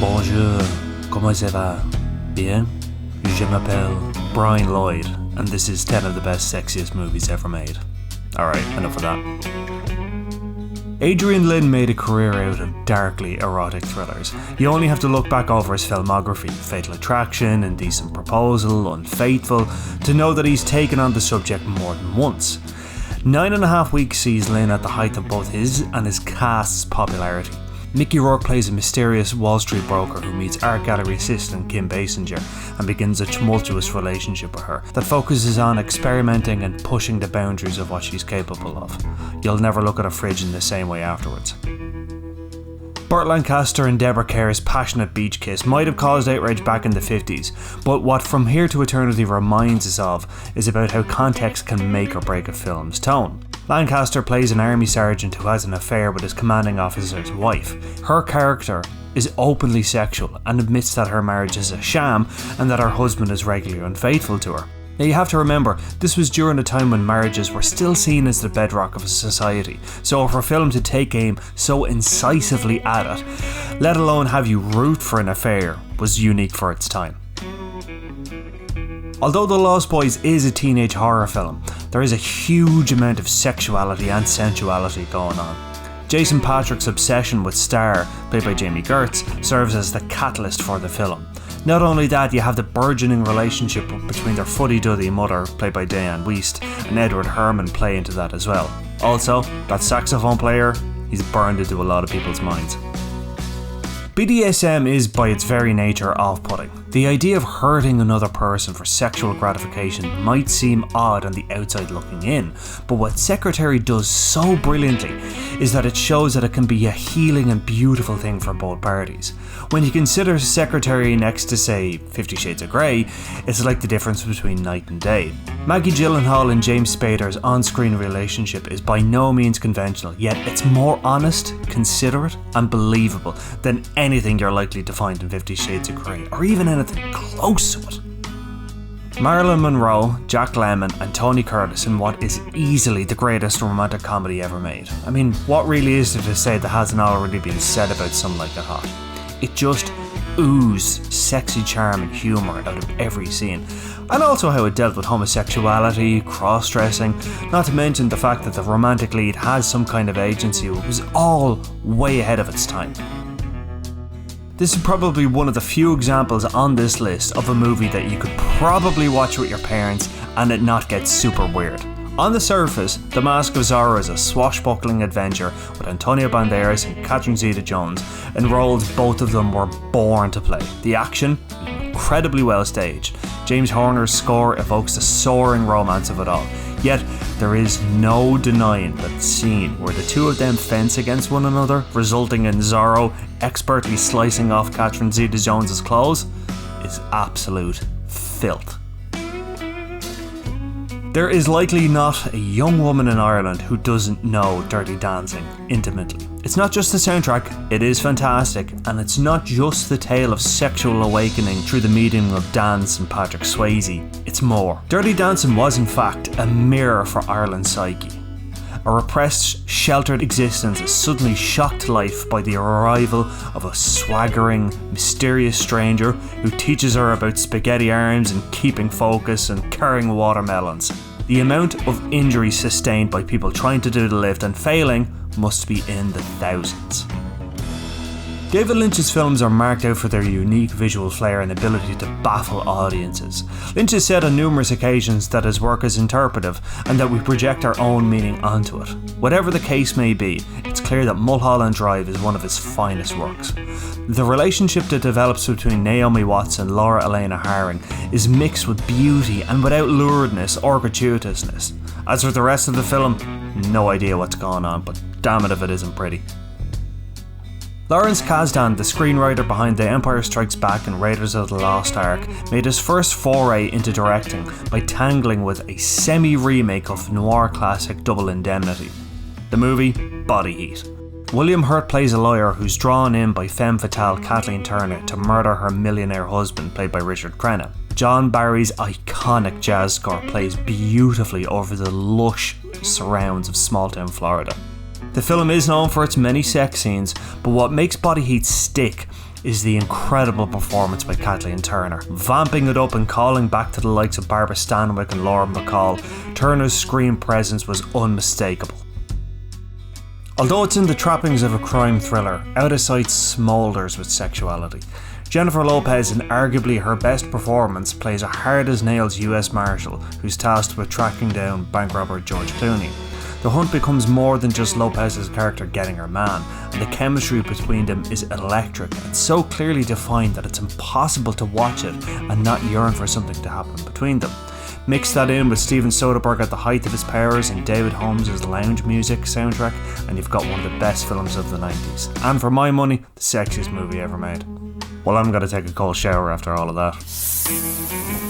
Bonjour, comment ça va? Bien? Je m'appelle Brian Lloyd, and this is 10 of the best sexiest movies ever made. Alright, enough of that. Adrian Lyne made a career out of darkly erotic thrillers. You only have to look back over his filmography, Fatal Attraction, Indecent Proposal, Unfaithful, to know that he's taken on the subject more than once. 9.5 Weeks sees Lyne at the height of both his and his cast's popularity. Mickey Rourke plays a mysterious Wall Street broker who meets art gallery assistant Kim Basinger and begins a tumultuous relationship with her that focuses on experimenting and pushing the boundaries of what she's capable of. You'll never look at a fridge in the same way afterwards. Burt Lancaster and Deborah Kerr's passionate beach kiss might have caused outrage back in the 50s, but what From Here to Eternity reminds us of is about how context can make or break a film's tone. Lancaster plays an army sergeant who has an affair with his commanding officer's wife. Her character is openly sexual and admits that her marriage is a sham and that her husband is regularly unfaithful to her. Now you have to remember, this was during a time when marriages were still seen as the bedrock of a society, so for a film to take aim so incisively at it, let alone have you root for an affair, was unique for its time. Although The Lost Boys is a teenage horror film, there is a huge amount of sexuality and sensuality going on. Jason Patric's obsession with Star, played by Jamie Gertz, serves as the catalyst for the film. Not only that, you have the burgeoning relationship between their fuddy-duddy mother, played by Diane Wiest, and Edward Herrmann play into that as well. Also, that saxophone player, he's burned into a lot of people's minds. BDSM is by its very nature off-putting. The idea of hurting another person for sexual gratification might seem odd on the outside looking in, but what Secretary does so brilliantly is that it shows that it can be a healing and beautiful thing for both parties. When you consider Secretary next to, say, 50 Shades of Grey, it's like the difference between night and day. Maggie Gyllenhaal and James Spader's on-screen relationship is by no means conventional, yet it's more honest, considerate and believable than anything you're likely to find in 50 Shades of Grey, or even anything close to it. Marilyn Monroe, Jack Lemmon and Tony Curtis in what is easily the greatest romantic comedy ever made. I mean, what really is there to say that hasn't already been said about Some Like It Hot? It just oozed sexy charm and humour out of every scene. And also how it dealt with homosexuality, cross-dressing, not to mention the fact that the romantic lead has some kind of agency. It was all way ahead of its time. This is probably one of the few examples on this list of a movie that you could probably watch with your parents and it not get super weird. On the surface, The Mask of Zorro is a swashbuckling adventure with Antonio Banderas and Catherine Zeta-Jones, and roles both of them were born to play. The action, incredibly well staged. James Horner's score evokes the soaring romance of it all. Yet, there is no denying that the scene where the two of them fence against one another, resulting in Zorro expertly slicing off Catherine Zeta-Jones' clothes, is absolute filth. There is likely not a young woman in Ireland who doesn't know Dirty Dancing intimately. It's not just the soundtrack, it is fantastic, and it's not just the tale of sexual awakening through the medium of dance and Patrick Swayze, it's more. Dirty Dancing was in fact a mirror for Ireland's psyche. A repressed, sheltered existence is suddenly shocked to life by the arrival of a swaggering, mysterious stranger who teaches her about spaghetti arms and keeping focus and carrying watermelons. The amount of injury sustained by people trying to do the lift and failing must be in the thousands. David Lynch's films are marked out for their unique visual flair and ability to baffle audiences. Lynch has said on numerous occasions that his work is interpretive and that we project our own meaning onto it. Whatever the case may be, it's clear that Mulholland Drive is one of his finest works. The relationship that develops between Naomi Watts and Laura Elena Haring is mixed with beauty and without luridness or gratuitousness. As for the rest of the film, no idea what's going on, but damn it if it isn't pretty. Lawrence Kasdan, the screenwriter behind The Empire Strikes Back and Raiders of the Lost Ark, made his first foray into directing by tangling with a semi-remake of noir classic Double Indemnity. The movie, Body Heat. William Hurt plays a lawyer who's drawn in by femme fatale Kathleen Turner to murder her millionaire husband, played by Richard Crenna. John Barry's iconic jazz score plays beautifully over the lush surrounds of small-town Florida. The film is known for its many sex scenes, but what makes Body Heat stick is the incredible performance by Kathleen Turner. Vamping it up and calling back to the likes of Barbara Stanwyck and Laura Bacall, Turner's screen presence was unmistakable. Although it's in the trappings of a crime thriller, Out of Sight smoulders with sexuality. Jennifer Lopez, in arguably her best performance, plays a hard-as-nails US Marshal who's tasked with tracking down bank robber George Clooney. The hunt becomes more than just Lopez's character getting her man, and the chemistry between them is electric and so clearly defined that it's impossible to watch it and not yearn for something to happen between them. Mix that in with Steven Soderbergh at the height of his powers in David Holmes' lounge music soundtrack, and you've got one of the best films of the 90s. And for my money, the sexiest movie ever made. Well, I'm going to take a cold shower after all of that.